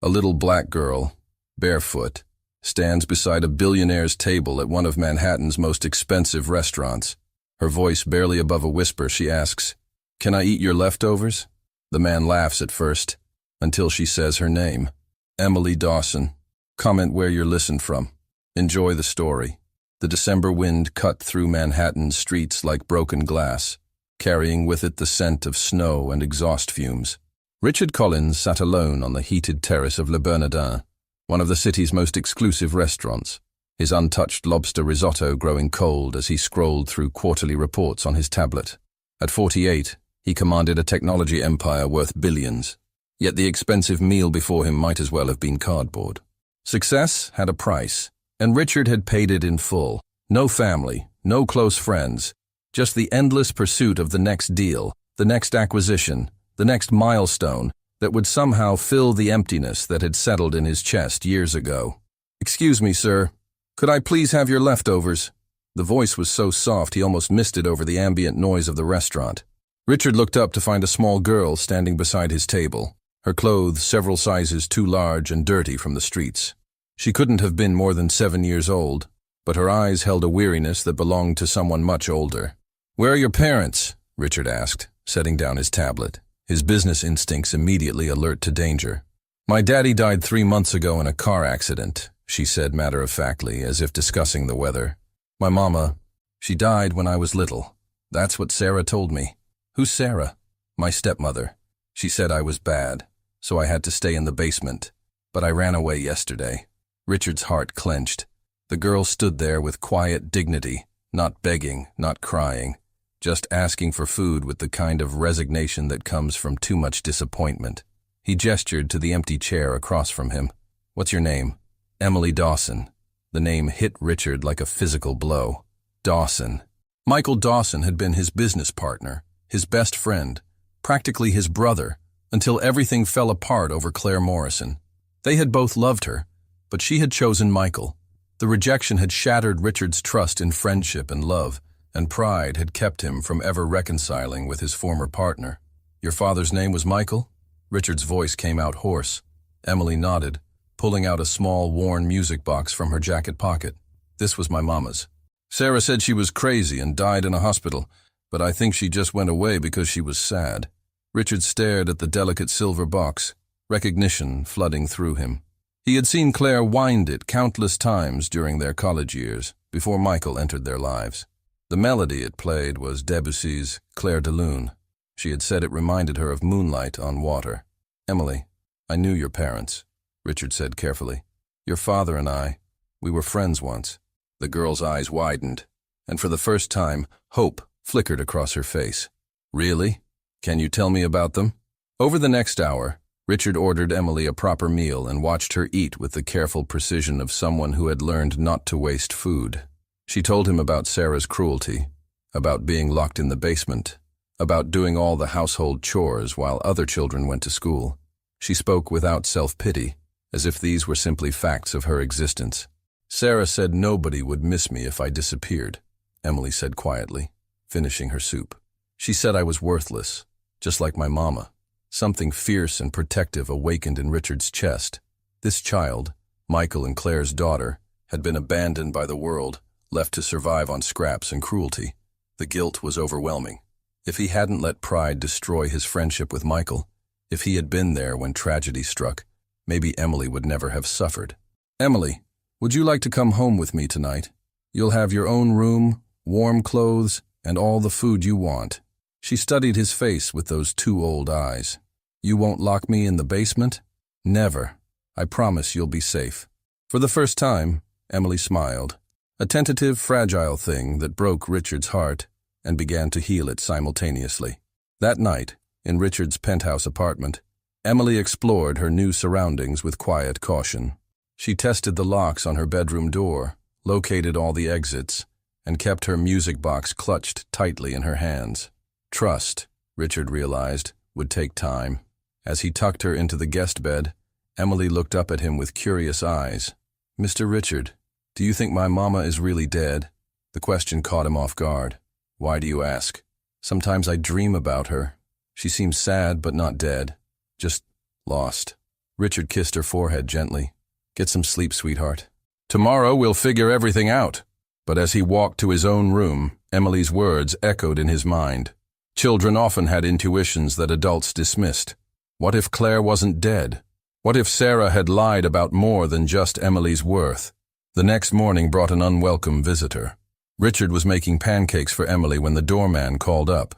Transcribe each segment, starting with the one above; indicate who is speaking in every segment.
Speaker 1: A little black girl, barefoot, stands beside a billionaire's table at one of Manhattan's most expensive restaurants. Her voice barely above a whisper, she asks, "Can I eat your leftovers?" The man laughs at first, until she says her name. Emily Dawson. Comment where you're listened from. Enjoy the story. The December wind cut through Manhattan's streets like broken glass, carrying with it the scent of snow and exhaust fumes. Richard Collins sat alone on the heated terrace of Le Bernardin, one of the city's most exclusive restaurants, his untouched lobster risotto growing cold as he scrolled through quarterly reports on his tablet. At 48, he commanded a technology empire worth billions, yet the expensive meal before him might as well have been cardboard. Success had a price, and Richard had paid it in full. No family, no close friends, just the endless pursuit of the next deal, the next acquisition, the next milestone that would somehow fill the emptiness that had settled in his chest years ago. "Excuse me, sir. Could I please have your leftovers?" The voice was so soft he almost missed it over the ambient noise of the restaurant. Richard looked up to find a small girl standing beside his table, her clothes several sizes too large and dirty from the streets. She couldn't have been more than 7 years old, but her eyes held a weariness that belonged to someone much older. "Where are your parents?" Richard asked, setting down his tablet, his business instincts immediately alert to danger. "My daddy died 3 months ago in a car accident," she said matter-of-factly, as if discussing the weather. "My mama, she died when I was little. That's what Sarah told me." "Who's Sarah?" "My stepmother. She said I was bad, so I had to stay in the basement, but I ran away yesterday." Richard's heart clenched. The girl stood there with quiet dignity, not begging, not crying, just asking for food with the kind of resignation that comes from too much disappointment. He gestured to the empty chair across from him. "What's your name?" "Emily Dawson." The name hit Richard like a physical blow. Dawson. Michael Dawson had been his business partner, his best friend, practically his brother, until everything fell apart over Claire Morrison. They had both loved her, but she had chosen Michael. The rejection had shattered Richard's trust in friendship and love, and pride had kept him from ever reconciling with his former partner. "Your father's name was Michael?" Richard's voice came out hoarse. Emily nodded, pulling out a small, worn music box from her jacket pocket. "This was my mama's. Sarah said she was crazy and died in a hospital, but I think she just went away because she was sad." Richard stared at the delicate silver box, recognition flooding through him. He had seen Claire wind it countless times during their college years, before Michael entered their lives. The melody it played was Debussy's Clair de Lune. She had said it reminded her of moonlight on water. "Emily, I knew your parents," Richard said carefully. "Your father and we were friends once." The girl's eyes widened, and for the first time, hope flickered across her face. "Really? Can you tell me about them?" Over the next hour, Richard ordered Emily a proper meal and watched her eat with the careful precision of someone who had learned not to waste food. She told him about Sarah's cruelty, about being locked in the basement, about doing all the household chores while other children went to school. She spoke without self-pity, as if these were simply facts of her existence. "Sarah said nobody would miss me if I disappeared," Emily said quietly, finishing her soup. "She said I was worthless, just like my mama." Something fierce and protective awakened in Richard's chest. This child, Michael and Claire's daughter, had been abandoned by the world, left to survive on scraps and cruelty. The guilt was overwhelming. If he hadn't let pride destroy his friendship with Michael, if he had been there when tragedy struck, maybe Emily would never have suffered. "Emily, would you like to come home with me tonight? You'll have your own room, warm clothes, and all the food you want." She studied his face with those 2 old eyes. "You won't lock me in the basement?" "Never. I promise you'll be safe." For the first time, Emily smiled, a tentative, fragile thing that broke Richard's heart and began to heal it simultaneously. That night, in Richard's penthouse apartment, Emily explored her new surroundings with quiet caution. She tested the locks on her bedroom door, located all the exits, and kept her music box clutched tightly in her hands. Trust, Richard realized, would take time. As he tucked her into the guest bed, Emily looked up at him with curious eyes. "Mr. Richard, do you think my mama is really dead?" The question caught him off guard. "Why do you ask?" "Sometimes I dream about her. She seems sad but not dead, just lost." Richard kissed her forehead gently. Get some sleep, sweetheart. Tomorrow we'll figure everything out. But as he walked to his own room, Emily's words echoed in his mind. Children often had intuitions that adults dismissed. What if Claire wasn't dead? What if Sarah had lied about more than just Emily's worth? The next morning brought an unwelcome visitor. Richard was making pancakes for Emily when the doorman called up.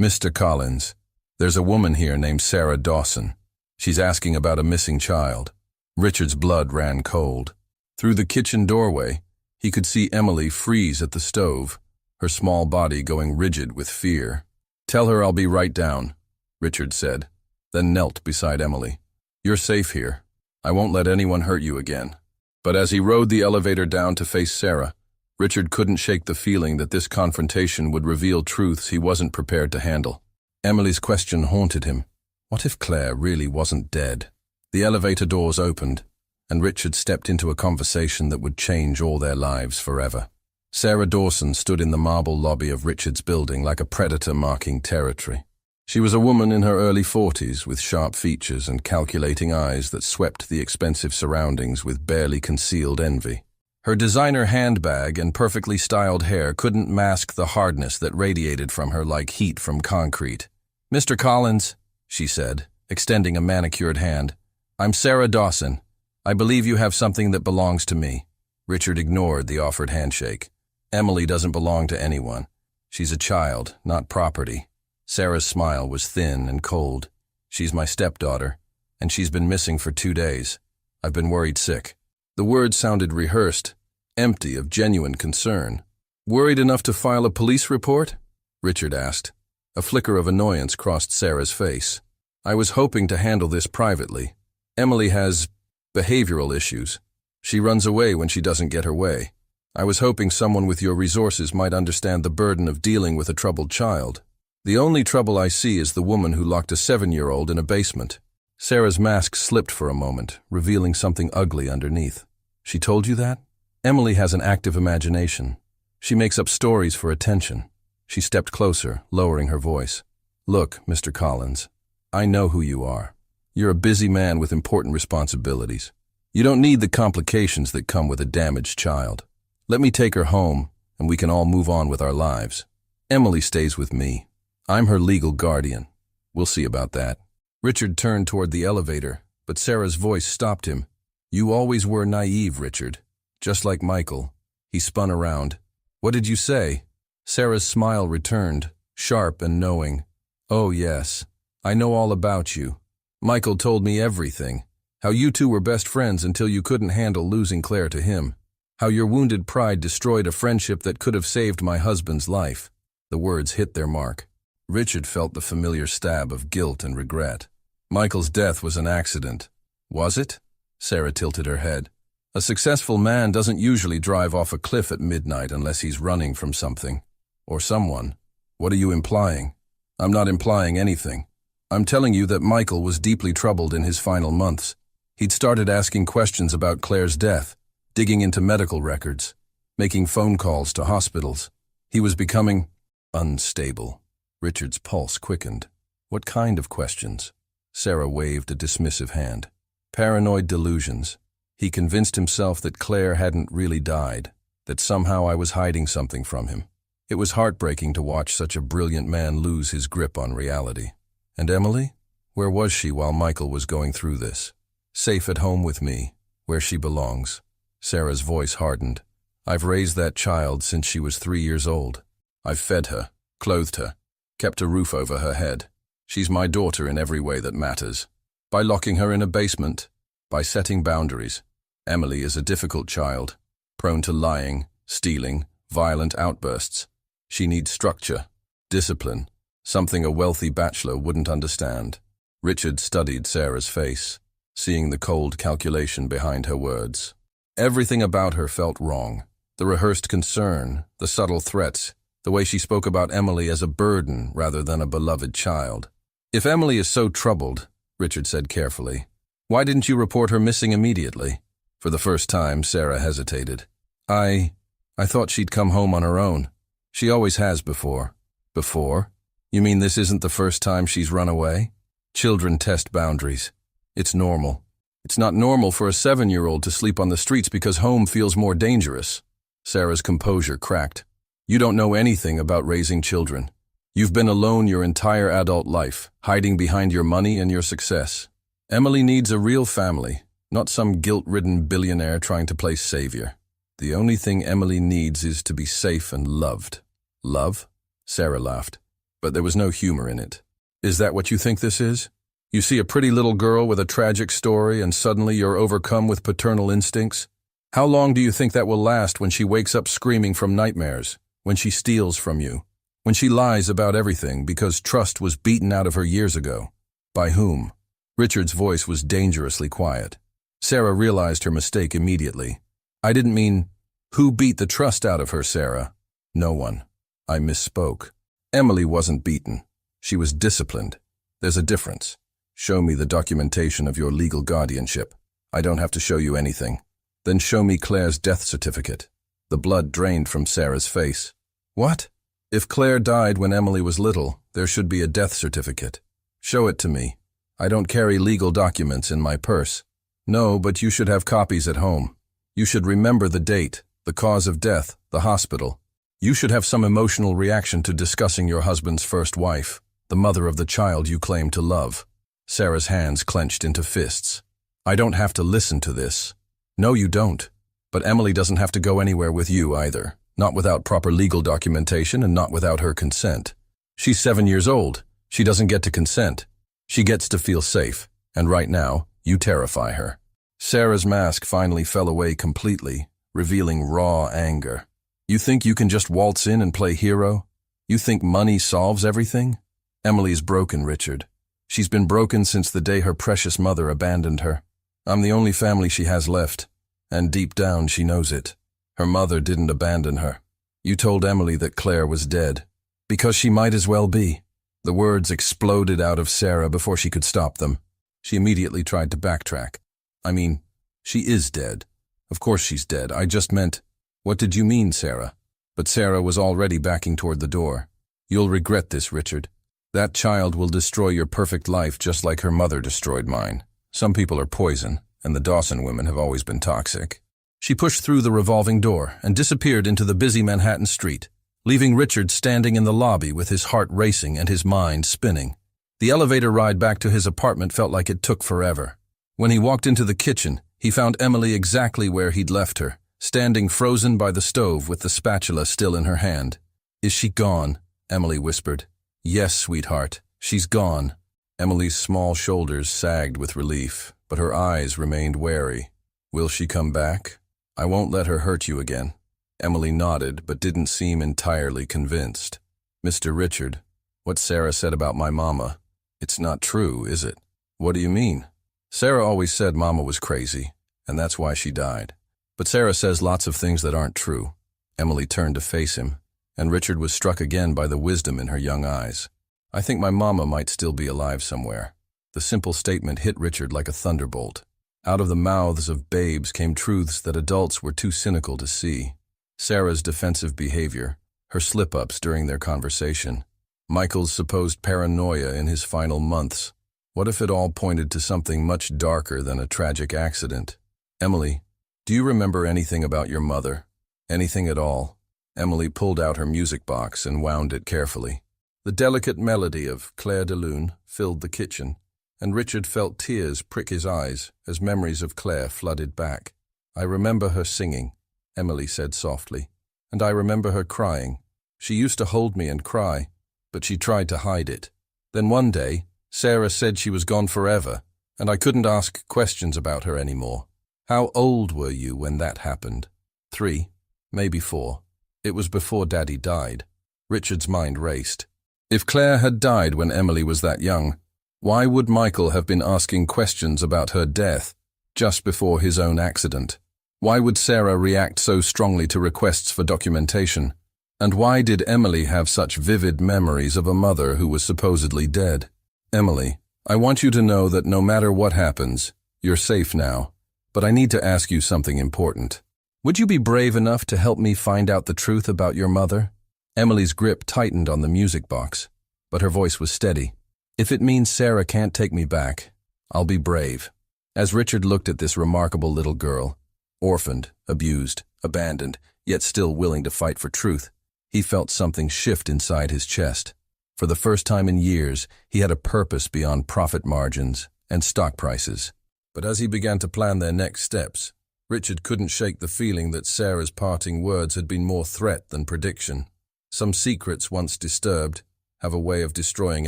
Speaker 1: Mr. Collins, there's a woman here named Sarah Dawson. She's asking about a missing child. Richard's blood ran cold. Through the kitchen doorway, he could see Emily freeze at the stove, her small body going rigid with fear. Tell her I'll be right down, Richard said, then knelt beside Emily. You're safe here. I won't let anyone hurt you again. But as he rode the elevator down to face Sarah, Richard couldn't shake the feeling that this confrontation would reveal truths he wasn't prepared to handle. Emily's question haunted him. What if Claire really wasn't dead? The elevator doors opened, and Richard stepped into a conversation that would change all their lives forever. Sarah Dawson stood in the marble lobby of Richard's building like a predator marking territory. She was a woman in her early 40s with sharp features and calculating eyes that swept the expensive surroundings with barely concealed envy. Her designer handbag and perfectly styled hair couldn't mask the hardness that radiated from her like heat from concrete. Mr. Collins, she said, extending a manicured hand, I'm Sarah Dawson. I believe you have something that belongs to me. Richard ignored the offered handshake. Emily doesn't belong to anyone. She's a child, not property. Sarah's smile was thin and cold. She's my stepdaughter, and she's been missing for 2 days. I've been worried sick. The words sounded rehearsed, empty of genuine concern. Worried enough to file a police report? Richard asked. A flicker of annoyance crossed Sarah's face. I was hoping to handle this privately. Emily has behavioral issues. She runs away when she doesn't get her way. I was hoping someone with your resources might understand the burden of dealing with a troubled child. The only trouble I see is the woman who locked a 7-year-old in a basement. Sarah's mask slipped for a moment, revealing something ugly underneath. She told you that? Emily has an active imagination. She makes up stories for attention. She stepped closer, lowering her voice. Look, Mr. Collins, I know who you are. You're a busy man with important responsibilities. You don't need the complications that come with a damaged child. Let me take her home, and we can all move on with our lives. Emily stays with me. I'm her legal guardian. We'll see about that. Richard turned toward the elevator, but Sarah's voice stopped him. You always were naive, Richard. Just like Michael. He spun around. What did you say? Sarah's smile returned, sharp and knowing. Oh, yes. I know all about you. Michael told me everything. How you two were best friends until you couldn't handle losing Claire to him. How your wounded pride destroyed a friendship that could have saved my husband's life. The words hit their mark. Richard felt the familiar stab of guilt and regret. Michael's death was an accident. Was it? Sarah tilted her head. A successful man doesn't usually drive off a cliff at midnight unless he's running from something. Or someone. What are you implying? I'm not implying anything. I'm telling you that Michael was deeply troubled in his final months. He'd started asking questions about Claire's death, digging into medical records, making phone calls to hospitals. He was becoming unstable. Richard's pulse quickened. What kind of questions? Sarah waved a dismissive hand. Paranoid delusions. He convinced himself that Claire hadn't really died, that somehow I was hiding something from him. It was heartbreaking to watch such a brilliant man lose his grip on reality. And Emily? Where was she while Michael was going through this? Safe at home with me, where she belongs. Sarah's voice hardened. I've raised that child since she was 3 years old. I've fed her, clothed her, kept a roof over her head. She's my daughter in every way that matters. By locking her in a basement, by setting boundaries. Emily is a difficult child, prone to lying, stealing, violent outbursts. She needs structure, discipline, something a wealthy bachelor wouldn't understand. Richard studied Sarah's face, seeing the cold calculation behind her words. Everything about her felt wrong. The rehearsed concern, the subtle threats, the way she spoke about Emily as a burden rather than a beloved child. If Emily is so troubled, Richard said carefully, why didn't you report her missing immediately? For the first time, Sarah hesitated. I thought she'd come home on her own. She always has before. Before? You mean this isn't the first time she's run away? Children test boundaries. It's normal. It's not normal for a 7-year-old to sleep on the streets because home feels more dangerous. Sarah's composure cracked. You don't know anything about raising children. You've been alone your entire adult life, hiding behind your money and your success. Emily needs a real family, not some guilt-ridden billionaire trying to play savior. The only thing Emily needs is to be safe and loved. Love? Sarah laughed, but there was no humor in it. Is that what you think this is? You see a pretty little girl with a tragic story and suddenly you're overcome with paternal instincts? How long do you think that will last when she wakes up screaming from nightmares, when she steals from you, when she lies about everything because trust was beaten out of her years ago? By whom? Richard's voice was dangerously quiet. Sarah realized her mistake immediately. I didn't mean, who beat the trust out of her, Sarah? No one. I misspoke. Emily wasn't beaten. She was disciplined. There's a difference. Show me the documentation of your legal guardianship. I don't have to show you anything. Then show me Claire's death certificate. The blood drained from Sarah's face. What? If Claire died when Emily was little, there should be a death certificate. Show it to me. I don't carry legal documents in my purse. No, but you should have copies at home. You should remember the date, the cause of death, the hospital. You should have some emotional reaction to discussing your husband's first wife, the mother of the child you claim to love. Sarah's hands clenched into fists. I don't have to listen to this. No, you don't. But Emily doesn't have to go anywhere with you either. Not without proper legal documentation and not without her consent. She's 7 years old. She doesn't get to consent. She gets to feel safe. And right now, you terrify her. Sarah's mask finally fell away completely, revealing raw anger. You think you can just waltz in and play hero? You think money solves everything? Emily's broken, Richard. She's been broken since the day her precious mother abandoned her. I'm the only family she has left, and deep down she knows it. Her mother didn't abandon her. You told Emily that Claire was dead, because she might as well be. The words exploded out of Sarah before she could stop them. She immediately tried to backtrack. I mean, she is dead. Of course she's dead. I just meant, what did you mean, Sarah? But Sarah was already backing toward the door. You'll regret this, Richard. That child will destroy your perfect life just like her mother destroyed mine. Some people are poison, and the Dawson women have always been toxic. She pushed through the revolving door and disappeared into the busy Manhattan street, leaving Richard standing in the lobby with his heart racing and his mind spinning. The elevator ride back to his apartment felt like it took forever. When he walked into the kitchen, he found Emily exactly where he'd left her, standing frozen by the stove with the spatula still in her hand. Is she gone? Emily whispered. Yes, sweetheart, she's gone. Emily's small shoulders sagged with relief, but her eyes remained wary. Will she come back? I won't let her hurt you again. Emily nodded, but didn't seem entirely convinced. Mr. Richard, what Sarah said about my mama, it's not true, is it? What do you mean? Sarah always said Mama was crazy, and that's why she died. But Sarah says lots of things that aren't true. Emily turned to face him, and Richard was struck again by the wisdom in her young eyes. I think my mama might still be alive somewhere. The simple statement hit Richard like a thunderbolt. Out of the mouths of babes came truths that adults were too cynical to see. Sarah's defensive behavior, her slip-ups during their conversation, Michael's supposed paranoia in his final months. What if it all pointed to something much darker than a tragic accident? Emily, do you remember anything about your mother? Anything at all? Emily pulled out her music box and wound it carefully. The delicate melody of Claire de Lune filled the kitchen, and Richard felt tears prick his eyes as memories of Claire flooded back. I remember her singing, Emily said softly, and I remember her crying. She used to hold me and cry, but she tried to hide it. Then one day, Sarah said she was gone forever, and I couldn't ask questions about her anymore. How old were you when that happened? 3, maybe 4. It was before Daddy died. Richard's mind raced. If Claire had died when Emily was that young, why would Michael have been asking questions about her death just before his own accident? Why would Sarah react so strongly to requests for documentation? And why did Emily have such vivid memories of a mother who was supposedly dead? Emily, I want you to know that no matter what happens, you're safe now. But I need to ask you something important. Would you be brave enough to help me find out the truth about your mother? Emily's grip tightened on the music box, but her voice was steady. If it means Sarah can't take me back, I'll be brave. As Richard looked at this remarkable little girl, orphaned, abused, abandoned, yet still willing to fight for truth, he felt something shift inside his chest. For the first time in years, he had a purpose beyond profit margins and stock prices. But as he began to plan their next steps, Richard couldn't shake the feeling that Sarah's parting words had been more threat than prediction. Some secrets, once disturbed, have a way of destroying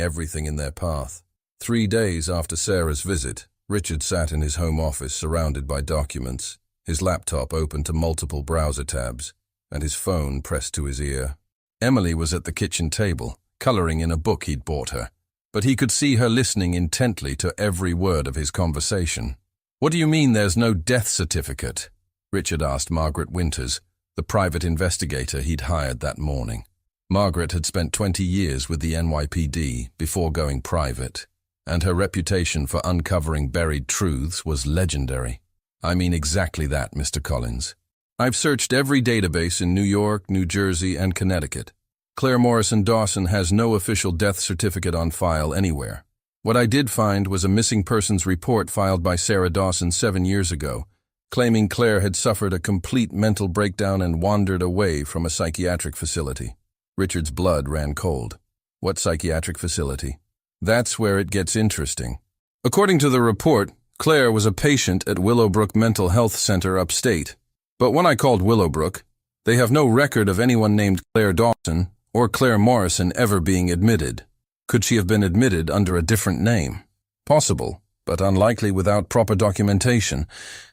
Speaker 1: everything in their path. 3 days after Sarah's visit, Richard sat in his home office surrounded by documents, his laptop open to multiple browser tabs, and his phone pressed to his ear. Emily was at the kitchen table, coloring in a book he'd bought her, but he could see her listening intently to every word of his conversation. "What do you mean there's no death certificate?" Richard asked Margaret Winters, the private investigator he'd hired that morning. Margaret had spent 20 years with the NYPD before going private, and her reputation for uncovering buried truths was legendary. "I mean exactly that, Mr. Collins. I've searched every database in New York, New Jersey, and Connecticut. Claire Morrison Dawson has no official death certificate on file anywhere. What I did find was a missing persons report filed by Sarah Dawson 7 years ago, claiming Claire had suffered a complete mental breakdown and wandered away from a psychiatric facility." Richard's blood ran cold. "What psychiatric facility?" "That's where it gets interesting. According to the report, Claire was a patient at Willowbrook Mental Health Center upstate. But when I called Willowbrook, they have no record of anyone named Claire Dawson or Claire Morrison ever being admitted. Could she have been admitted under a different name? Possible, but unlikely without proper documentation.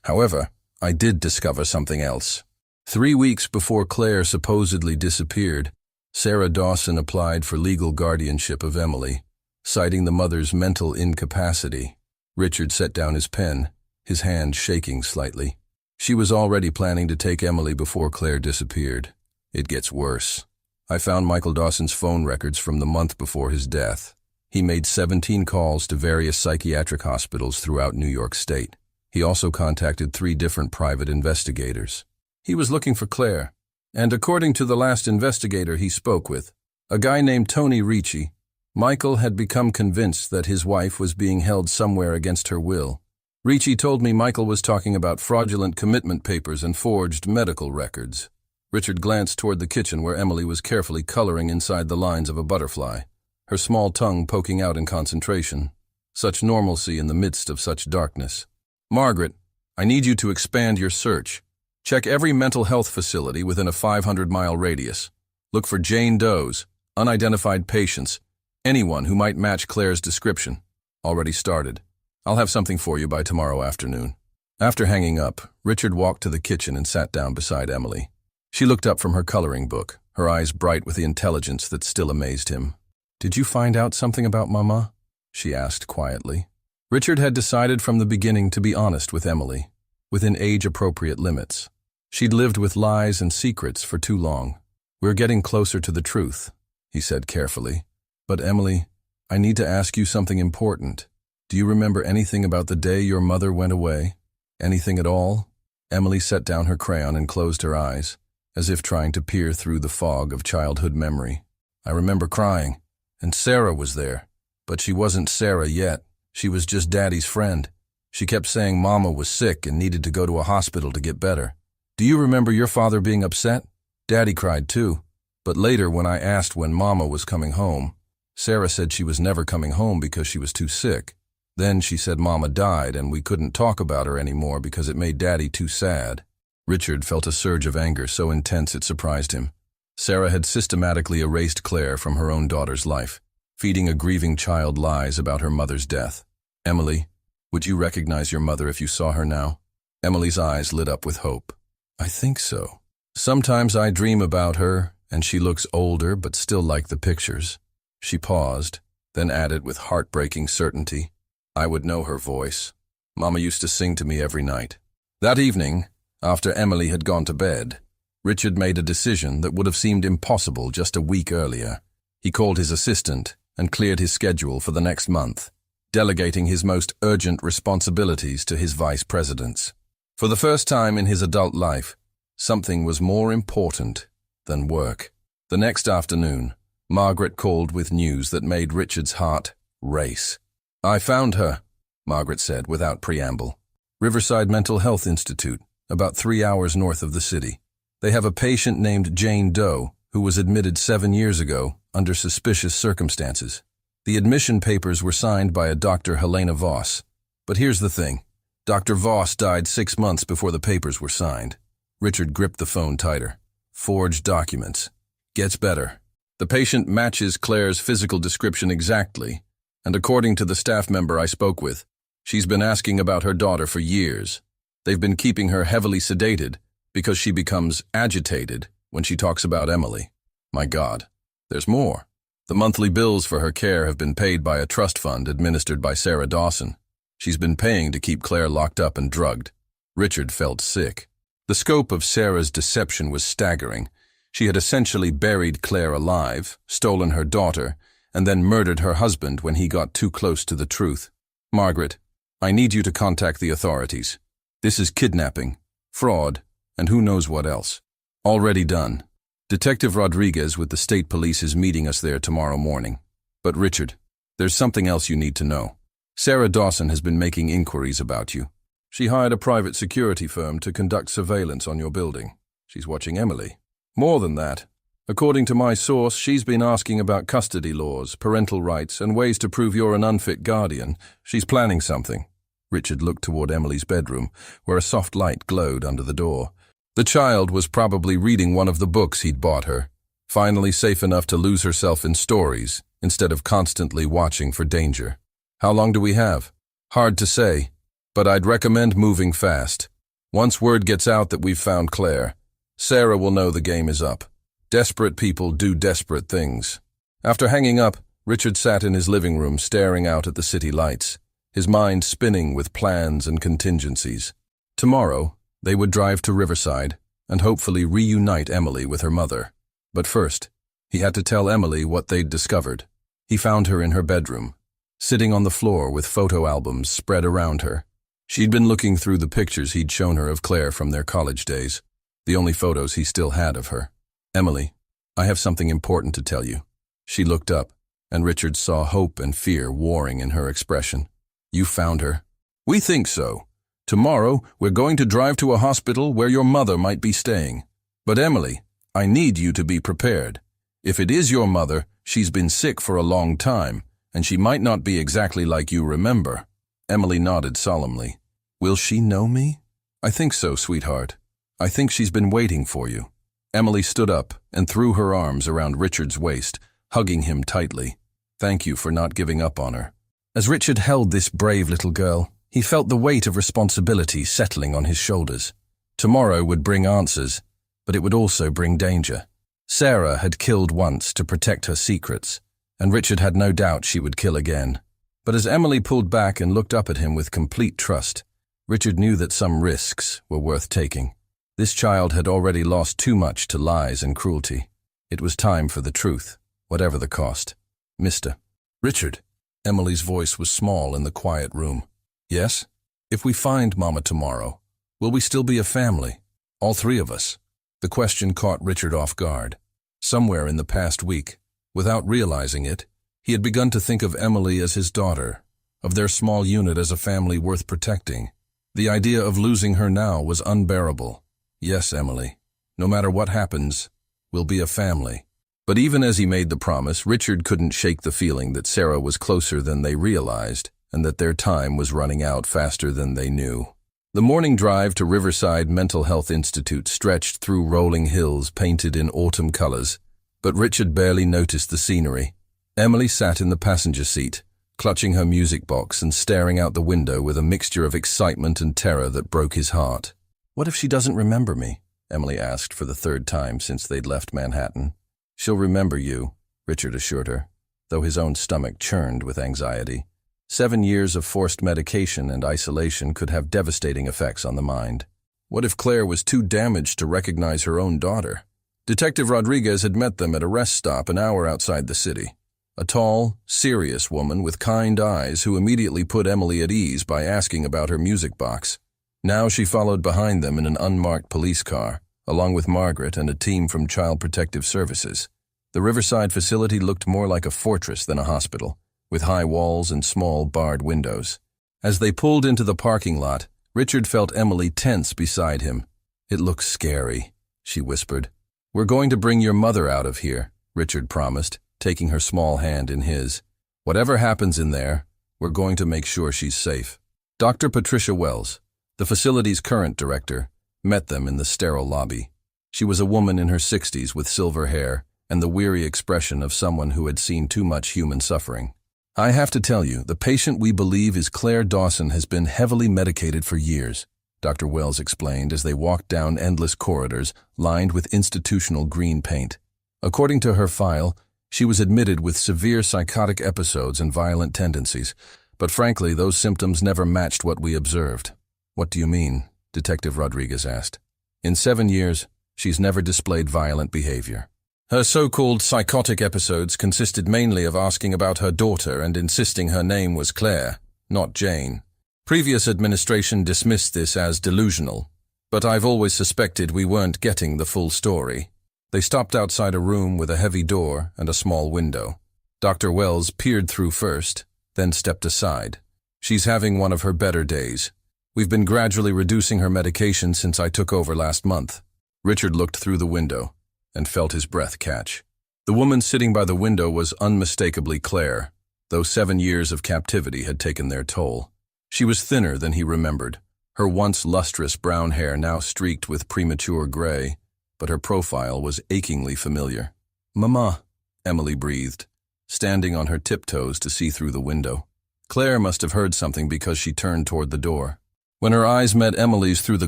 Speaker 1: However, I did discover something else. 3 weeks before Claire supposedly disappeared, Sarah Dawson applied for legal guardianship of Emily, citing the mother's mental incapacity. Richard set down his pen, his hand shaking slightly. She was already planning to take Emily before Claire disappeared. It gets worse. I found Michael Dawson's phone records from the month before his death. He made 17 calls to various psychiatric hospitals throughout New York State. He also contacted 3 different private investigators. He was looking for Claire, and according to the last investigator he spoke with, a guy named Tony Ricci, Michael had become convinced that his wife was being held somewhere against her will. Ricci told me Michael was talking about fraudulent commitment papers and forged medical records. Richard glanced toward the kitchen where Emily was carefully coloring inside the lines of a butterfly, her small tongue poking out in concentration. Such normalcy in the midst of such darkness. "Margaret, I need you to expand your search. Check every mental health facility within a 500-mile radius. Look for Jane Does, unidentified patients, anyone who might match Claire's description." "Already started. I'll have something for you by tomorrow afternoon." After hanging up, Richard walked to the kitchen and sat down beside Emily. She looked up from her coloring book, her eyes bright with the intelligence that still amazed him. "Did you find out something about Mama?" she asked quietly. Richard had decided from the beginning to be honest with Emily, within age-appropriate limits. She'd lived with lies and secrets for too long. "We're getting closer to the truth," he said carefully. "But Emily, I need to ask you something important. Do you remember anything about the day your mother went away? Anything at all?" Emily set down her crayon and closed her eyes, as if trying to peer through the fog of childhood memory. "I remember crying, and Sarah was there. But she wasn't Sarah yet. She was just Daddy's friend. She kept saying Mama was sick and needed to go to a hospital to get better. Do you remember your father being upset? Daddy cried too. But later, when I asked when Mama was coming home, Sarah said she was never coming home because she was too sick. Then she said Mama died and we couldn't talk about her anymore because it made Daddy too sad." Richard felt a surge of anger so intense it surprised him. Sarah had systematically erased Claire from her own daughter's life, feeding a grieving child lies about her mother's death. "Emily, would you recognize your mother if you saw her now?" Emily's eyes lit up with hope. "I think so. Sometimes I dream about her, and she looks older but still like the pictures." She paused, then added with heartbreaking certainty, "I would know her voice. Mama used to sing to me every night." That evening, after Emily had gone to bed, Richard made a decision that would have seemed impossible just a week earlier. He called his assistant and cleared his schedule for the next month, delegating his most urgent responsibilities to his vice presidents. For the first time in his adult life, something was more important than work. The next afternoon, Margaret called with news that made Richard's heart race. "I found her," Margaret said without preamble. Riverside Mental Health Institute, about 3 hours north of the city. They have a patient named Jane Doe who was admitted 7 years ago under suspicious circumstances. The admission papers were signed by a Dr. Helena Voss. But here's the thing. Dr. Voss died 6 months before the papers were signed. Richard gripped the phone tighter. Forged documents. Gets better. The patient matches Claire's physical description exactly, and according to the staff member I spoke with, she's been asking about her daughter for years. They've been keeping her heavily sedated because she becomes agitated when she talks about Emily. My God, there's more. The monthly bills for her care have been paid by a trust fund administered by Sarah Dawson. She's been paying to keep Claire locked up and drugged. Richard felt sick. The scope of Sarah's deception was staggering. She had essentially buried Claire alive, stolen her daughter, and then murdered her husband when he got too close to the truth. Margaret, I need you to contact the authorities. This is kidnapping, fraud, and who knows what else. Already done. Detective Rodriguez with the state police is meeting us there tomorrow morning. But Richard, there's something else you need to know. Sarah Dawson has been making inquiries about you. She hired a private security firm to conduct surveillance on your building. She's watching Emily. More than that, according to my source, she's been asking about custody laws, parental rights, and ways to prove you're an unfit guardian. She's planning something. Richard looked toward Emily's bedroom, where a soft light glowed under the door. The child was probably reading one of the books he'd bought her, finally safe enough to lose herself in stories instead of constantly watching for danger. How long do we have? Hard to say, but I'd recommend moving fast. Once word gets out that we've found Claire, Sarah will know the game is up. Desperate people do desperate things. After hanging up, Richard sat in his living room staring out at the city lights, his mind spinning with plans and contingencies. Tomorrow, they would drive to Riverside and hopefully reunite Emily with her mother. But first, he had to tell Emily what they'd discovered. He found her in her bedroom, sitting on the floor with photo albums spread around her. She'd been looking through the pictures he'd shown her of Claire from their college days, the only photos he still had of her. Emily, I have something important to tell you. She looked up, and Richard saw hope and fear warring in her expression. You found her? We think so. Tomorrow, we're going to drive to a hospital where your mother might be staying. But Emily, I need you to be prepared. If it is your mother, she's been sick for a long time, and she might not be exactly like you remember. Emily nodded solemnly. Will she know me? I think so, sweetheart. I think she's been waiting for you. Emily stood up and threw her arms around Richard's waist, hugging him tightly. Thank you for not giving up on her. As Richard held this brave little girl, he felt the weight of responsibility settling on his shoulders. Tomorrow would bring answers, but it would also bring danger. Sarah had killed once to protect her secrets, and Richard had no doubt she would kill again. But as Emily pulled back and looked up at him with complete trust, Richard knew that some risks were worth taking. This child had already lost too much to lies and cruelty. It was time for the truth, whatever the cost. Mr. Richard. Emily's voice was small in the quiet room. Yes? If we find Mama tomorrow, will we still be a family? All three of us? The question caught Richard off guard. Somewhere in the past week, without realizing it, he had begun to think of Emily as his daughter, of their small unit as a family worth protecting. The idea of losing her now was unbearable. Yes, Emily, no matter what happens, we'll be a family. But even as he made the promise, Richard couldn't shake the feeling that Sarah was closer than they realized, and that their time was running out faster than they knew. The morning drive to Riverside Mental Health Institute stretched through rolling hills painted in autumn colors, but Richard barely noticed the scenery. Emily sat in the passenger seat, clutching her music box and staring out the window with a mixture of excitement and terror that broke his heart. What if she doesn't remember me? Emily asked for the third time since they'd left Manhattan. She'll remember you, Richard assured her, though his own stomach churned with anxiety. 7 years of forced medication and isolation could have devastating effects on the mind. What if Claire was too damaged to recognize her own daughter? Detective Rodriguez had met them at a rest stop an hour outside the city. A tall, serious woman with kind eyes who immediately put Emily at ease by asking about her music box. Now she followed behind them in an unmarked police car, along with Margaret and a team from Child Protective Services. The Riverside facility looked more like a fortress than a hospital, with high walls and small barred windows. As they pulled into the parking lot, Richard felt Emily tense beside him. "It looks scary," she whispered. "We're going to bring your mother out of here," Richard promised, taking her small hand in his. "Whatever happens in there, we're going to make sure she's safe." Dr. Patricia Wells, the facility's current director, met them in the sterile lobby. She was a woman in her 60s with silver hair and the weary expression of someone who had seen too much human suffering. "I have to tell you, the patient we believe is Claire Dawson has been heavily medicated for years," Dr. Wells explained as they walked down endless corridors lined with institutional green paint. According to her file, she was admitted with severe psychotic episodes and violent tendencies, but frankly, those symptoms never matched what we observed. "What do you mean?" Detective Rodriguez asked. "In 7 years, she's never displayed violent behavior. Her so-called psychotic episodes consisted mainly of asking about her daughter and insisting her name was Claire, not Jane. Previous administration dismissed this as delusional, but I've always suspected we weren't getting the full story." They stopped outside a room with a heavy door and a small window. Dr. Wells peered through first, then stepped aside. "She's having one of her better days. We've been gradually reducing her medication since I took over last month." Richard looked through the window and felt his breath catch. The woman sitting by the window was unmistakably Claire, though 7 years of captivity had taken their toll. She was thinner than he remembered, her once lustrous brown hair now streaked with premature gray, but her profile was achingly familiar. "Mama," Emily breathed, standing on her tiptoes to see through the window. Claire must have heard something because she turned toward the door. When her eyes met Emily's through the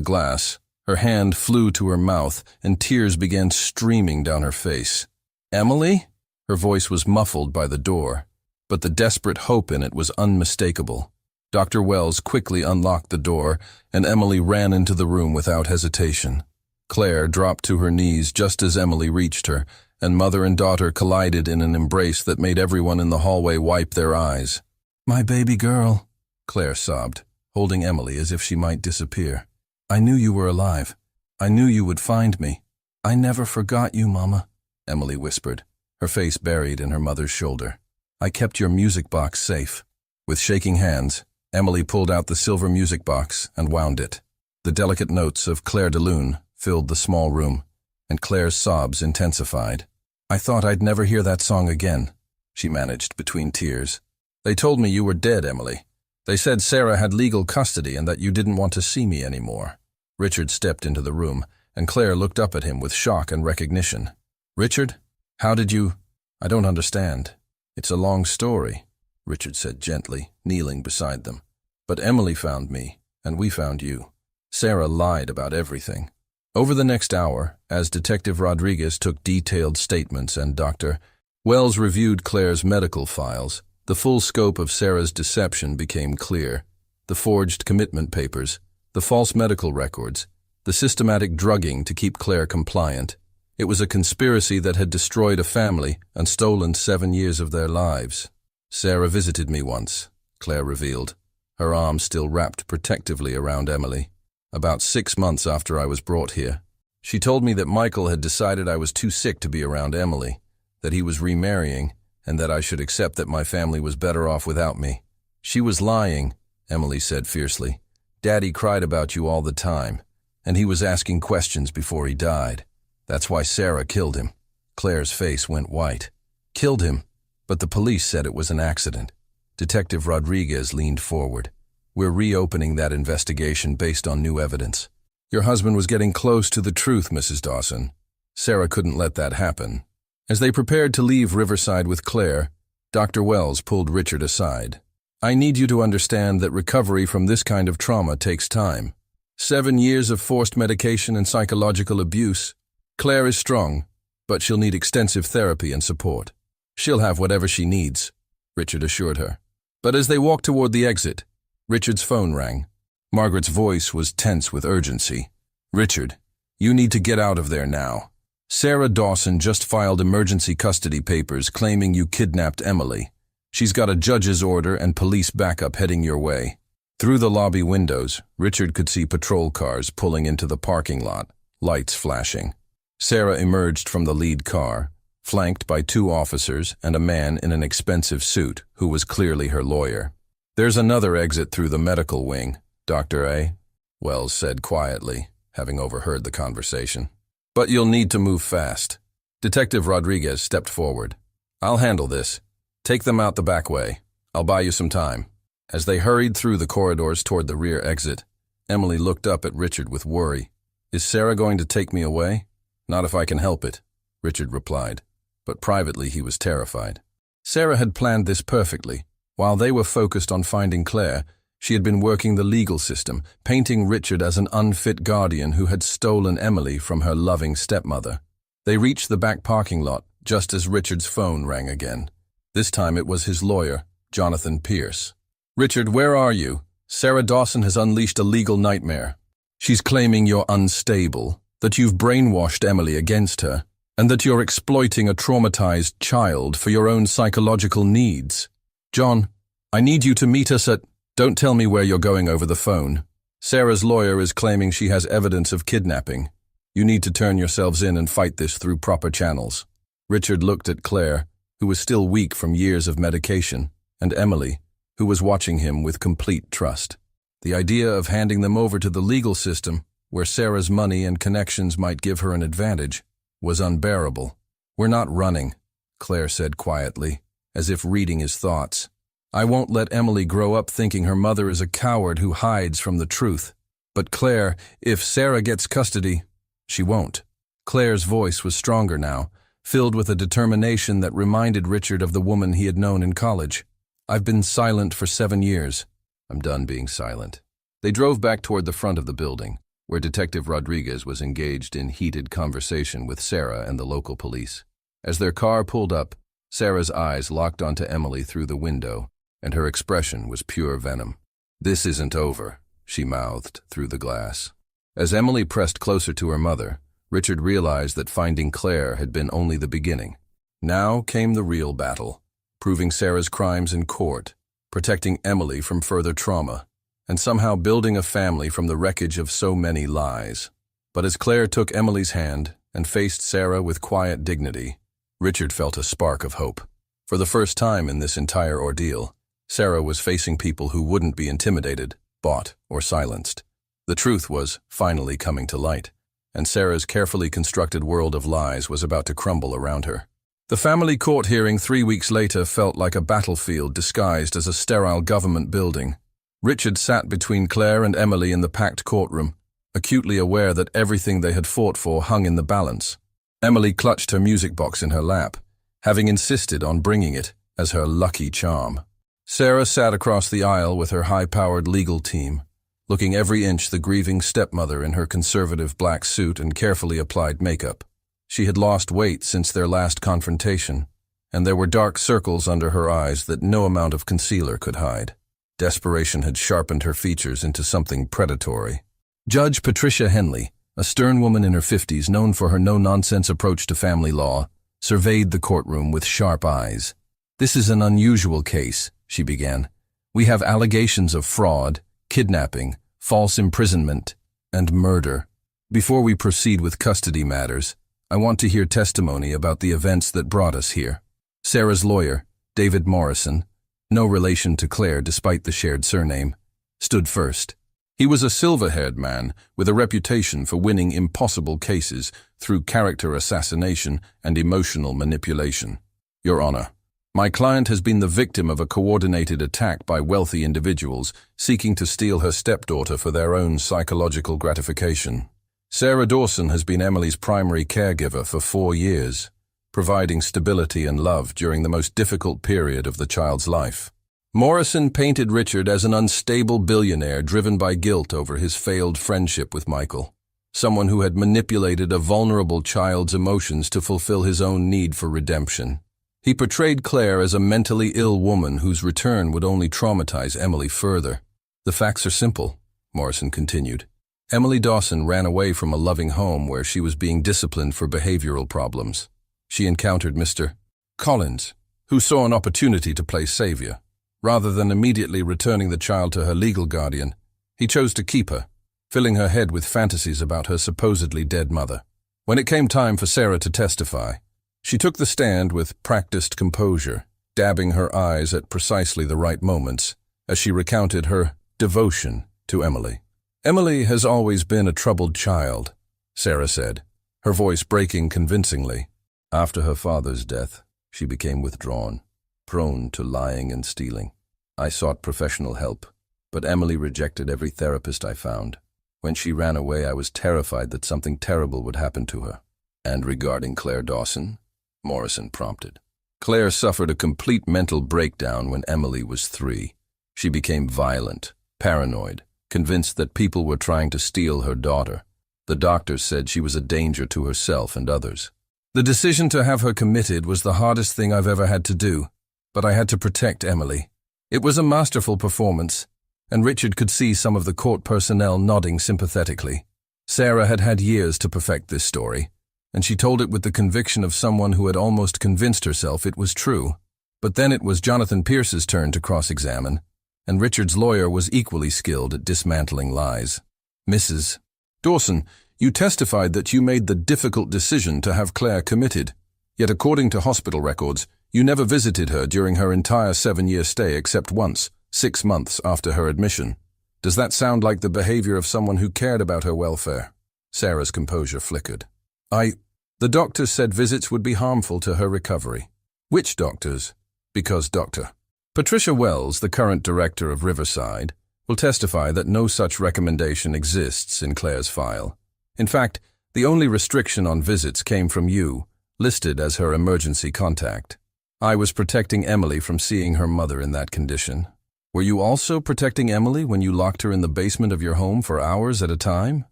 Speaker 1: glass, her hand flew to her mouth and tears began streaming down her face. "Emily?" Her voice was muffled by the door, but the desperate hope in it was unmistakable. Dr. Wells quickly unlocked the door, and Emily ran into the room without hesitation. Claire dropped to her knees just as Emily reached her, and mother and daughter collided in an embrace that made everyone in the hallway wipe their eyes. "My baby girl," Claire sobbed, holding Emily as if she might disappear. "I knew you were alive. I knew you would find me. I never forgot you, Mama," Emily whispered, her face buried in her mother's shoulder. "I kept your music box safe." With shaking hands, Emily pulled out the silver music box and wound it. The delicate notes of Claire de Lune filled the small room, and Claire's sobs intensified. "I thought I'd never hear that song again," she managed between tears. "They told me you were dead, Emily. They said Sarah had legal custody and that you didn't want to see me anymore." Richard stepped into the room, and Claire looked up at him with shock and recognition. "Richard, how did you—" "I don't understand. It's a long story," Richard said gently, kneeling beside them. "But Emily found me, and we found you. Sarah lied about everything." Over the next hour, as Detective Rodriguez took detailed statements and Dr. Wells reviewed Claire's medical files, the full scope of Sarah's deception became clear. The forged commitment papers, the false medical records, the systematic drugging to keep Claire compliant. It was a conspiracy that had destroyed a family and stolen 7 years of their lives. "Sarah visited me once," Claire revealed, her arm still wrapped protectively around Emily. "About 6 months after I was brought here. She told me that Michael had decided I was too sick to be around Emily, that he was remarrying, and that I should accept that my family was better off without me. She was lying," Emily said fiercely. "Daddy cried about you all the time, and he was asking questions before he died. That's why Sarah killed him." Claire's face went white. "Killed him? But the police said it was an accident." Detective Rodriguez leaned forward. "We're reopening that investigation based on new evidence. Your husband was getting close to the truth, Mrs. Dawson. Sarah couldn't let that happen." As they prepared to leave Riverside with Claire, Dr. Wells pulled Richard aside. "I need you to understand that recovery from this kind of trauma takes time. 7 years of forced medication and psychological abuse. Claire is strong, but she'll need extensive therapy and support. She'll have whatever she needs," Richard assured her. But as they walked toward the exit, Richard's phone rang. Margaret's voice was tense with urgency. "Richard, you need to get out of there now. Sarah Dawson just filed emergency custody papers claiming you kidnapped Emily. She's got a judge's order and police backup heading your way." Through the lobby windows, Richard could see patrol cars pulling into the parking lot, lights flashing. Sarah emerged from the lead car, flanked by 2 officers and a man in an expensive suit who was clearly her lawyer. "There's another exit through the medical wing, Dr. A." Wells said quietly, having overheard the conversation. But you'll need to move fast. Detective Rodriguez stepped forward. I'll handle this. Take them out the back way. I'll buy you some time. As they hurried through the corridors toward the rear exit, Emily looked up at Richard with worry. Is Sarah going to take me away? Not if I can help it, Richard replied. But privately he was terrified. Sarah had planned this perfectly. While they were focused on finding Claire, she had been working the legal system, painting Richard as an unfit guardian who had stolen Emily from her loving stepmother. They reached the back parking lot just as Richard's phone rang again. This time it was his lawyer, Jonathan Pierce. Richard, where are you? Sarah Dawson has unleashed a legal nightmare. She's claiming you're unstable, that you've brainwashed Emily against her, and that you're exploiting a traumatized child for your own psychological needs. John, I need you to meet us at... Don't tell me where you're going over the phone. Sarah's lawyer is claiming she has evidence of kidnapping. You need to turn yourselves in and fight this through proper channels. Richard looked at Claire, who was still weak from years of medication, and Emily, who was watching him with complete trust. The idea of handing them over to the legal system, where Sarah's money and connections might give her an advantage, was unbearable. We're not running, Claire said quietly, as if reading his thoughts. I won't let Emily grow up thinking her mother is a coward who hides from the truth. But Claire, if Sarah gets custody, she won't. Claire's voice was stronger now, filled with a determination that reminded Richard of the woman he had known in college. I've been silent for 7 years. I'm done being silent. They drove back toward the front of the building, where Detective Rodriguez was engaged in heated conversation with Sarah and the local police. As their car pulled up, Sarah's eyes locked onto Emily through the window, and her expression was pure venom. This isn't over, she mouthed through the glass. As Emily pressed closer to her mother, Richard realized that finding Claire had been only the beginning. Now came the real battle, proving Sarah's crimes in court, protecting Emily from further trauma, and somehow building a family from the wreckage of so many lies. But as Claire took Emily's hand and faced Sarah with quiet dignity, Richard felt a spark of hope. For the first time in this entire ordeal, Sarah was facing people who wouldn't be intimidated, bought, or silenced. The truth was finally coming to light, and Sarah's carefully constructed world of lies was about to crumble around her. The family court hearing 3 weeks later felt like a battlefield disguised as a sterile government building. Richard sat between Claire and Emily in the packed courtroom, acutely aware that everything they had fought for hung in the balance. Emily clutched her music box in her lap, having insisted on bringing it as her lucky charm. Sarah sat across the aisle with her high-powered legal team, looking every inch the grieving stepmother in her conservative black suit and carefully applied makeup. She had lost weight since their last confrontation, and there were dark circles under her eyes that no amount of concealer could hide. Desperation had sharpened her features into something predatory. Judge Patricia Henley, a stern woman in her 50s known for her no-nonsense approach to family law, surveyed the courtroom with sharp eyes. This is an unusual case, she began. We have allegations of fraud, kidnapping, false imprisonment, and murder. Before we proceed with custody matters, I want to hear testimony about the events that brought us here. Sarah's lawyer, David Morrison, no relation to Claire despite the shared surname, stood first. He was a silver-haired man with a reputation for winning impossible cases through character assassination and emotional manipulation. Your Honor, my client has been the victim of a coordinated attack by wealthy individuals seeking to steal her stepdaughter for their own psychological gratification. Sarah Dawson has been Emily's primary caregiver for 4 years, providing stability and love during the most difficult period of the child's life. Morrison painted Richard as an unstable billionaire driven by guilt over his failed friendship with Michael, someone who had manipulated a vulnerable child's emotions to fulfill his own need for redemption. He portrayed Claire as a mentally ill woman whose return would only traumatize Emily further. The facts are simple, Morrison continued. Emily Dawson ran away from a loving home where she was being disciplined for behavioral problems. She encountered Mr. Collins, who saw an opportunity to play savior. Rather than immediately returning the child to her legal guardian, he chose to keep her, filling her head with fantasies about her supposedly dead mother. When it came time for Sarah to testify, she took the stand with practiced composure, dabbing her eyes at precisely the right moments as she recounted her devotion to Emily. Emily has always been a troubled child, Sarah said, her voice breaking convincingly. After her father's death, she became withdrawn, prone to lying and stealing. I sought professional help, but Emily rejected every therapist I found. When she ran away, I was terrified that something terrible would happen to her. And regarding Claire Dawson, Morrison prompted. Claire suffered a complete mental breakdown when Emily was 3. She became violent, paranoid, convinced that people were trying to steal her daughter. The doctors said she was a danger to herself and others. The decision to have her committed was the hardest thing I've ever had to do, but I had to protect Emily. It was a masterful performance, and Richard could see some of the court personnel nodding sympathetically. Sarah had had years to perfect this story, and she told it with the conviction of someone who had almost convinced herself it was true. But then it was Jonathan Pierce's turn to cross-examine, and Richard's lawyer was equally skilled at dismantling lies. Mrs. Dawson, you testified that you made the difficult decision to have Claire committed, yet according to hospital records, you never visited her during her entire 7-year stay except once, 6 months after her admission. Does that sound like the behavior of someone who cared about her welfare? Sarah's composure flickered. The doctors said visits would be harmful to her recovery. Which doctors? Because Dr. Patricia Wells, the current director of Riverside, will testify that no such recommendation exists in Claire's file. In fact, the only restriction on visits came from you, listed as her emergency contact. I was protecting Emily from seeing her mother in that condition. Were you also protecting Emily when you locked her in the basement of your home for hours at a time?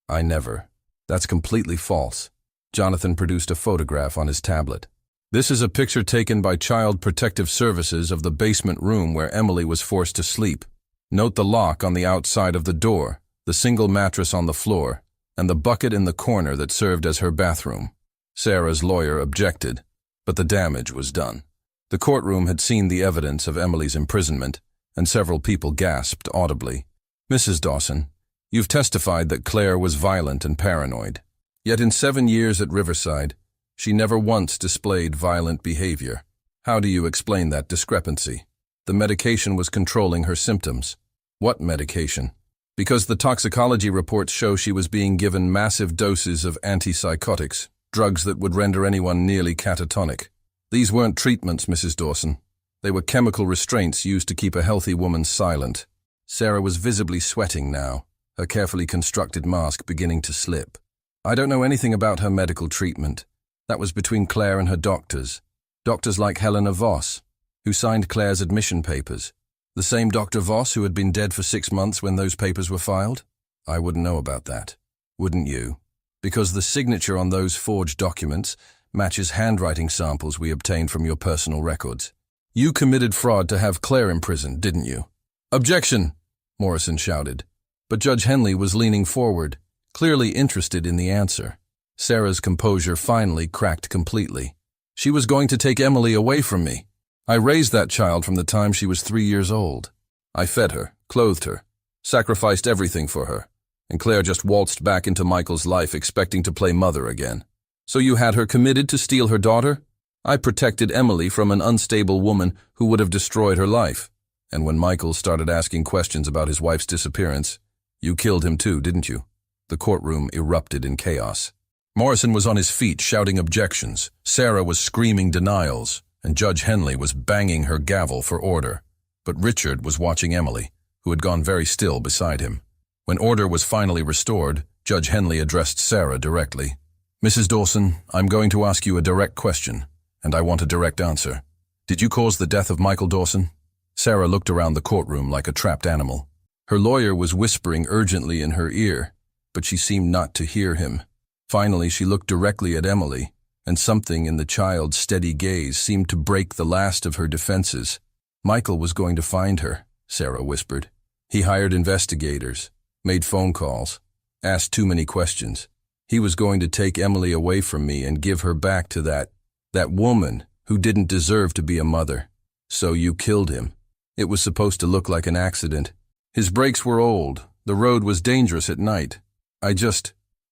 Speaker 1: I never. That's completely false. Jonathan produced a photograph on his tablet. This is a picture taken by Child Protective Services of the basement room where Emily was forced to sleep. Note the lock on the outside of the door, the single mattress on the floor, and the bucket in the corner that served as her bathroom. Sarah's lawyer objected, but the damage was done. The courtroom had seen the evidence of Emily's imprisonment, and several people gasped audibly. Mrs. Dawson, you've testified that Claire was violent and paranoid. Yet in 7 years at Riverside, she never once displayed violent behavior. How do you explain that discrepancy? The medication was controlling her symptoms. What medication? Because the toxicology reports show she was being given massive doses of antipsychotics, drugs that would render anyone nearly catatonic. These weren't treatments, Mrs. Dawson. They were chemical restraints used to keep a healthy woman silent. Sarah was visibly sweating now, her carefully constructed mask beginning to slip. I don't know anything about her medical treatment. That was between Claire and her doctors. Doctors like Helena Voss, who signed Claire's admission papers. The same Dr. Voss who had been dead for 6 months when those papers were filed? I wouldn't know about that. Wouldn't you? Because the signature on those forged documents matches handwriting samples we obtained from your personal records. You committed fraud to have Claire imprisoned, didn't you? Objection! Morrison shouted. But Judge Henley was leaning forward, clearly interested in the answer. Sarah's composure finally cracked completely. She was going to take Emily away from me. I raised that child from the time she was 3 years old. I fed her, clothed her, sacrificed everything for her, and Claire just waltzed back into Michael's life expecting to play mother again. So you had her committed to steal her daughter? I protected Emily from an unstable woman who would have destroyed her life. And when Michael started asking questions about his wife's disappearance, you killed him too, didn't you? The courtroom erupted in chaos. Morrison was on his feet shouting objections, Sarah was screaming denials, and Judge Henley was banging her gavel for order. But Richard was watching Emily, who had gone very still beside him. When order was finally restored, Judge Henley addressed Sarah directly. Mrs. Dawson, I'm going to ask you a direct question, and I want a direct answer. Did you cause the death of Michael Dawson? Sarah looked around the courtroom like a trapped animal. Her lawyer was whispering urgently in her ear, but she seemed not to hear him. Finally, she looked directly at Emily, and something in the child's steady gaze seemed to break the last of her defenses. Michael was going to find her, Sarah whispered. He hired investigators, made phone calls, asked too many questions. He was going to take Emily away from me and give her back to that woman who didn't deserve to be a mother. So you killed him. It was supposed to look like an accident. His brakes were old. The road was dangerous at night.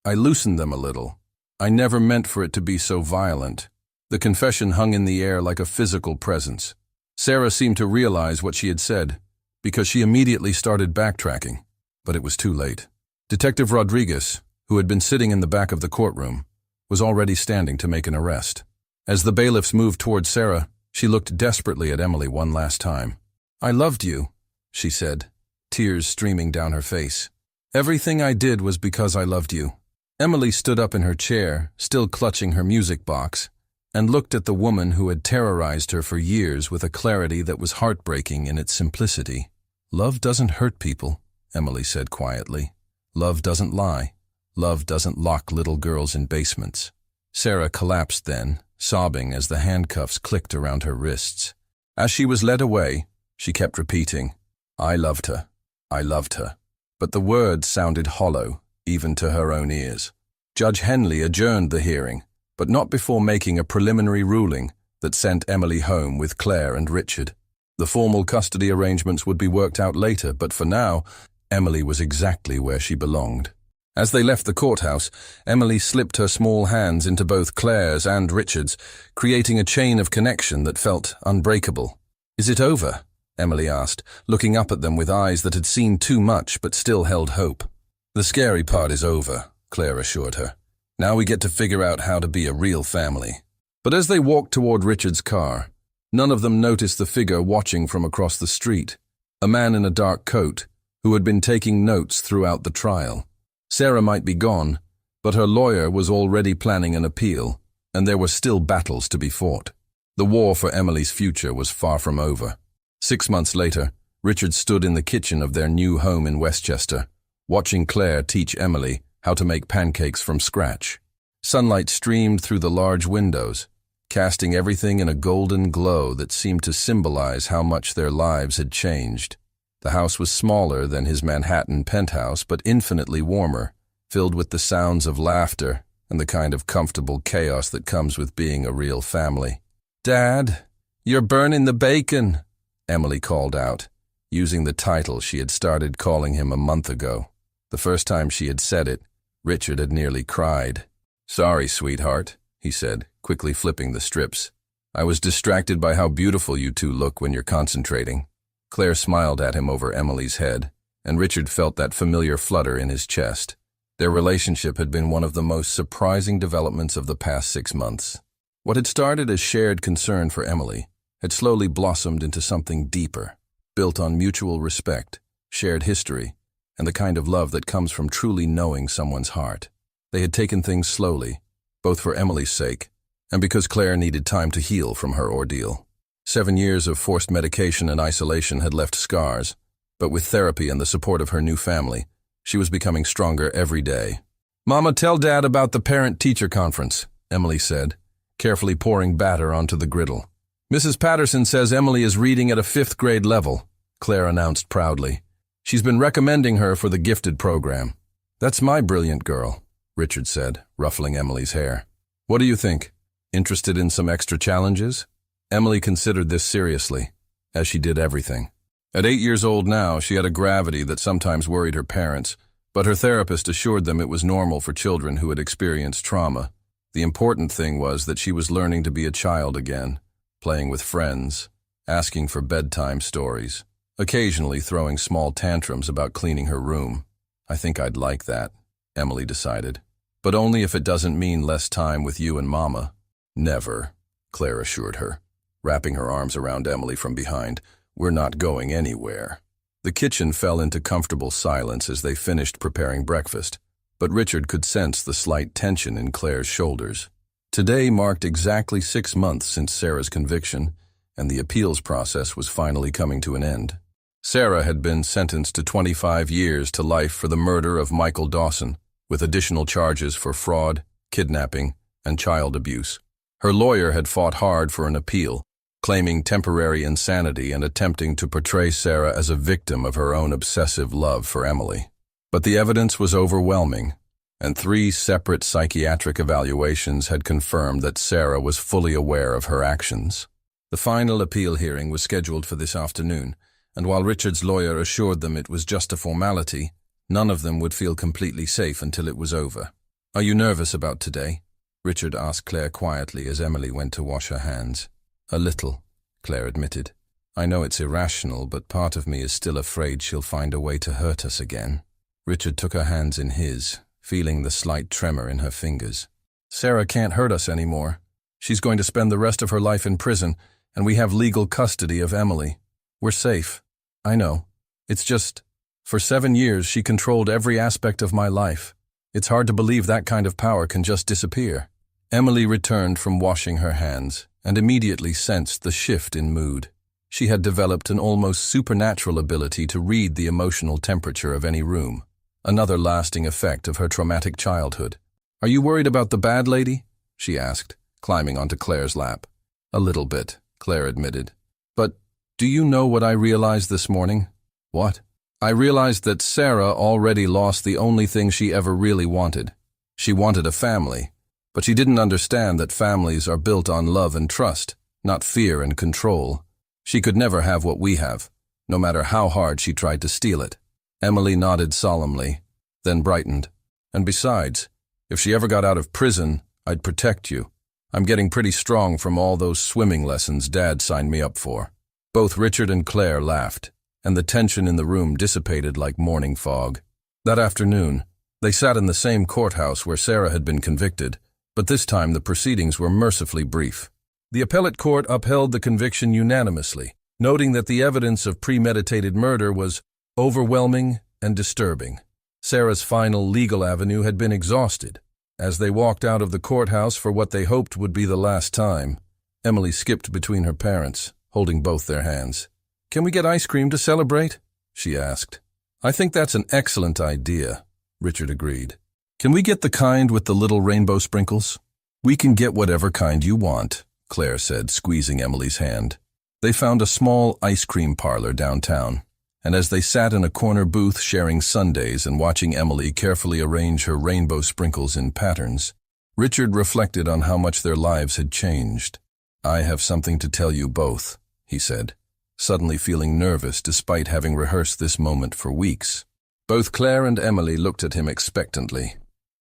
Speaker 1: I loosened them a little. I never meant for it to be so violent. The confession hung in the air like a physical presence. Sarah seemed to realize what she had said, because she immediately started backtracking. But it was too late. Detective Rodriguez, who had been sitting in the back of the courtroom, was already standing to make an arrest. As the bailiffs moved toward Sarah, she looked desperately at Emily one last time. "I loved you," she said, tears streaming down her face. "Everything I did was because I loved you." Emily stood up in her chair, still clutching her music box, and looked at the woman who had terrorized her for years with a clarity that was heartbreaking in its simplicity. "Love doesn't hurt people," Emily said quietly. "Love doesn't lie. Love doesn't lock little girls in basements." Sarah collapsed then, sobbing as the handcuffs clicked around her wrists. As she was led away, she kept repeating, "I loved her. I loved her." But the words sounded hollow, even to her own ears. Judge Henley adjourned the hearing, but not before making a preliminary ruling that sent Emily home with Claire and Richard. The formal custody arrangements would be worked out later, but for now, Emily was exactly where she belonged. As they left the courthouse, Emily slipped her small hands into both Claire's and Richard's, creating a chain of connection that felt unbreakable. "Is it over?" Emily asked, looking up at them with eyes that had seen too much but still held hope. "The scary part is over," Claire assured her. "Now we get to figure out how to be a real family." But as they walked toward Richard's car, none of them noticed the figure watching from across the street, a man in a dark coat who had been taking notes throughout the trial. Sarah might be gone, but her lawyer was already planning an appeal, and there were still battles to be fought. The war for Emily's future was far from over. 6 months later, Richard stood in the kitchen of their new home in Westchester, watching Claire teach Emily how to make pancakes from scratch. Sunlight streamed through the large windows, casting everything in a golden glow that seemed to symbolize how much their lives had changed. The house was smaller than his Manhattan penthouse, but infinitely warmer, filled with the sounds of laughter and the kind of comfortable chaos that comes with being a real family. "Dad, you're burning the bacon," Emily called out, using the title she had started calling him a month ago. The first time she had said it, Richard had nearly cried. "Sorry, sweetheart," he said, quickly flipping the strips. "I was distracted by how beautiful you two look when you're concentrating." Claire smiled at him over Emily's head, and Richard felt that familiar flutter in his chest. Their relationship had been one of the most surprising developments of the past 6 months. What had started as shared concern for Emily had slowly blossomed into something deeper, built on mutual respect, shared history, and the kind of love that comes from truly knowing someone's heart. They had taken things slowly, both for Emily's sake and because Claire needed time to heal from her ordeal. 7 years of forced medication and isolation had left scars, but with therapy and the support of her new family, she was becoming stronger every day. "Mama, tell Dad about the parent-teacher conference," Emily said, carefully pouring batter onto the griddle. "Mrs. Patterson says Emily is reading at a 5th grade level," Claire announced proudly. "She's been recommending her for the gifted program." "That's my brilliant girl," Richard said, ruffling Emily's hair. "What do you think? Interested in some extra challenges?" Emily considered this seriously, as she did everything. At 8 years old now, she had a gravity that sometimes worried her parents, but her therapist assured them it was normal for children who had experienced trauma. The important thing was that she was learning to be a child again, playing with friends, asking for bedtime stories, occasionally throwing small tantrums about cleaning her room. "I think I'd like that," Emily decided. "But only if it doesn't mean less time with you and Mama." "Never," Claire assured her, wrapping her arms around Emily from behind. "We're not going anywhere." The kitchen fell into comfortable silence as they finished preparing breakfast, but Richard could sense the slight tension in Claire's shoulders. Today marked exactly 6 months since Sarah's conviction, and the appeals process was finally coming to an end. Sarah had been sentenced to 25 years to life for the murder of Michael Dawson, with additional charges for fraud, kidnapping, and child abuse. Her lawyer had fought hard for an appeal, claiming temporary insanity and attempting to portray Sarah as a victim of her own obsessive love for Emily. But the evidence was overwhelming, and 3 separate psychiatric evaluations had confirmed that Sarah was fully aware of her actions. The final appeal hearing was scheduled for this afternoon, and while Richard's lawyer assured them it was just a formality, none of them would feel completely safe until it was over. "Are you nervous about today?" Richard asked Claire quietly as Emily went to wash her hands. "A little," Claire admitted. "I know it's irrational, but part of me is still afraid she'll find a way to hurt us again." Richard took her hands in his, feeling the slight tremor in her fingers. Sarah can't hurt us anymore. She's going to spend the rest of her life in prison, and we have legal custody of Emily. We're safe. I know. It's just, for 7 years she controlled every aspect of my life. It's hard to believe that kind of power can just disappear. Emily returned from washing her hands and immediately sensed the shift in mood. She had developed an almost supernatural ability to read the emotional temperature of any room, another lasting effect of her traumatic childhood. "Are you worried about the bad lady?" she asked, climbing onto Claire's lap. "A little bit," Claire admitted. "But do you know what I realized this morning?" "What?" "I realized that Sarah already lost the only thing she ever really wanted. She wanted a family, but she didn't understand that families are built on love and trust, not fear and control. She could never have what we have, no matter how hard she tried to steal it." Emily nodded solemnly, then brightened. "And besides, if she ever got out of prison, I'd protect you. I'm getting pretty strong from all those swimming lessons Dad signed me up for." Both Richard and Claire laughed, and the tension in the room dissipated like morning fog. That afternoon, they sat in the same courthouse where Sarah had been convicted, but this time the proceedings were mercifully brief. The appellate court upheld the conviction unanimously, noting that the evidence of premeditated murder was overwhelming and disturbing. Sarah's final legal avenue had been exhausted. As they walked out of the courthouse for what they hoped would be the last time, Emily skipped between her parents, holding both their hands. "Can we get ice cream to celebrate?" she asked. "I think that's an excellent idea," Richard agreed. "Can we get the kind with the little rainbow sprinkles?" "We can get whatever kind you want," Claire said, squeezing Emily's hand. They found a small ice cream parlor downtown, and as they sat in a corner booth sharing sundaes and watching Emily carefully arrange her rainbow sprinkles in patterns, Richard reflected on how much their lives had changed. "I have something to tell you both," he said, suddenly feeling nervous despite having rehearsed this moment for weeks. Both Claire and Emily looked at him expectantly.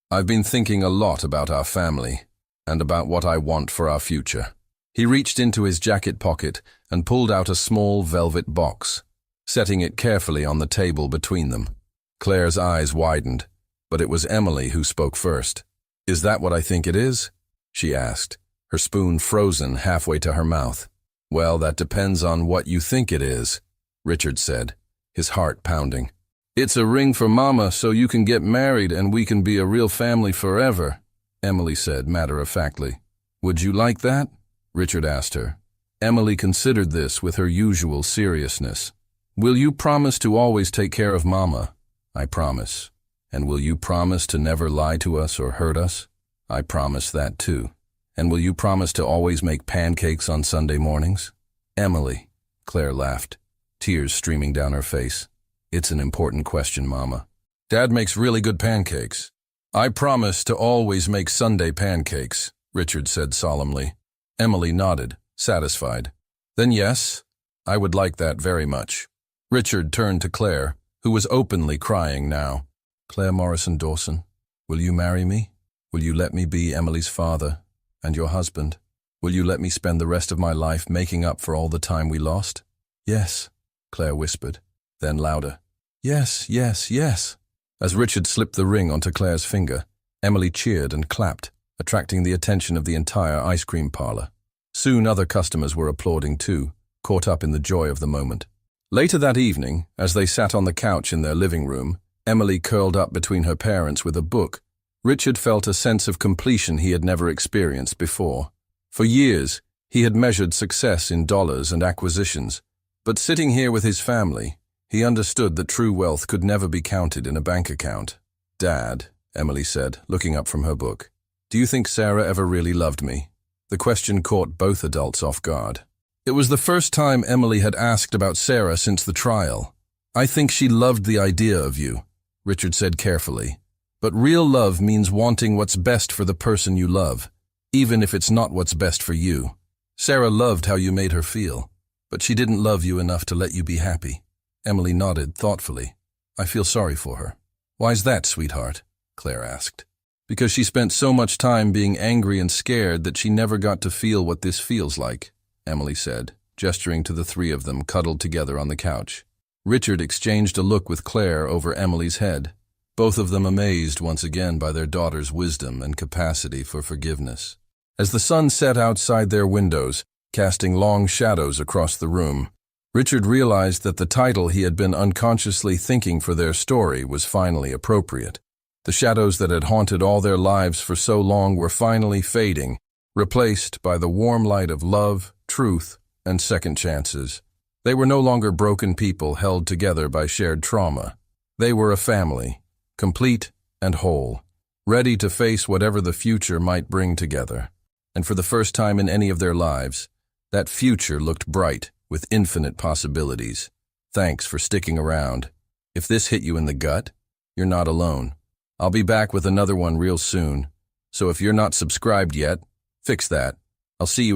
Speaker 1: "I've been thinking a lot about our family, and about what I want for our future." He reached into his jacket pocket and pulled out a small velvet box, setting it carefully on the table between them. Claire's eyes widened, but it was Emily who spoke first. "Is that what I think it is?" she asked, her spoon frozen halfway to her mouth. "Well, that depends on what you think it is," Richard said, his heart pounding. "It's a ring for Mama so you can get married and we can be a real family forever," Emily said matter-of-factly. "Would you like that?" Richard asked her. Emily considered this with her usual seriousness. "Will you promise to always take care of Mama?" "I promise." "And will you promise to never lie to us or hurt us?" "I promise that too." "And will you promise to always make pancakes on Sunday mornings?" "Emily," Claire laughed, tears streaming down her face. "It's an important question, Mama." "Dad makes really good pancakes." "I promise to always make Sunday pancakes," Richard said solemnly. Emily nodded, satisfied. "Then yes, I would like that very much." Richard turned to Claire, who was openly crying now. "Claire Morrison Dawson, will you marry me? Will you let me be Emily's father and your husband? Will you let me spend the rest of my life making up for all the time we lost?" "Yes," Claire whispered, then louder. "Yes, yes, yes." As Richard slipped the ring onto Claire's finger, Emily cheered and clapped, attracting the attention of the entire ice cream parlor. Soon other customers were applauding too, caught up in the joy of the moment. Later that evening, as they sat on the couch in their living room, Emily curled up between her parents with a book, Richard felt a sense of completion he had never experienced before. For years, he had measured success in dollars and acquisitions, but sitting here with his family, he understood that true wealth could never be counted in a bank account. "Dad," Emily said, looking up from her book, "do you think Sarah ever really loved me?" The question caught both adults off guard. It was the first time Emily had asked about Sarah since the trial. "I think she loved the idea of you," Richard said carefully. "But real love means wanting what's best for the person you love, even if it's not what's best for you. Sarah loved how you made her feel, but she didn't love you enough to let you be happy." Emily nodded thoughtfully. "I feel sorry for her." "Why's that, sweetheart?" Claire asked. "Because she spent so much time being angry and scared that she never got to feel what this feels like," Emily said, gesturing to the three of them cuddled together on the couch. Richard exchanged a look with Claire over Emily's head. both of them amazed once again by their daughter's wisdom and capacity for forgiveness. As the sun set outside their windows, casting long shadows across the room, Richard realized that the title he had been unconsciously thinking for their story was finally appropriate. The shadows that had haunted all their lives for so long were finally fading, replaced by the warm light of love, truth, and second chances. They were no longer broken people held together by shared trauma. They were a family, complete and whole, ready to face whatever the future might bring together. And for the first time in any of their lives, that future looked bright with infinite possibilities. Thanks for sticking around. If this hit you in the gut, you're not alone. I'll be back with another one real soon. So if you're not subscribed yet, fix that. I'll see you in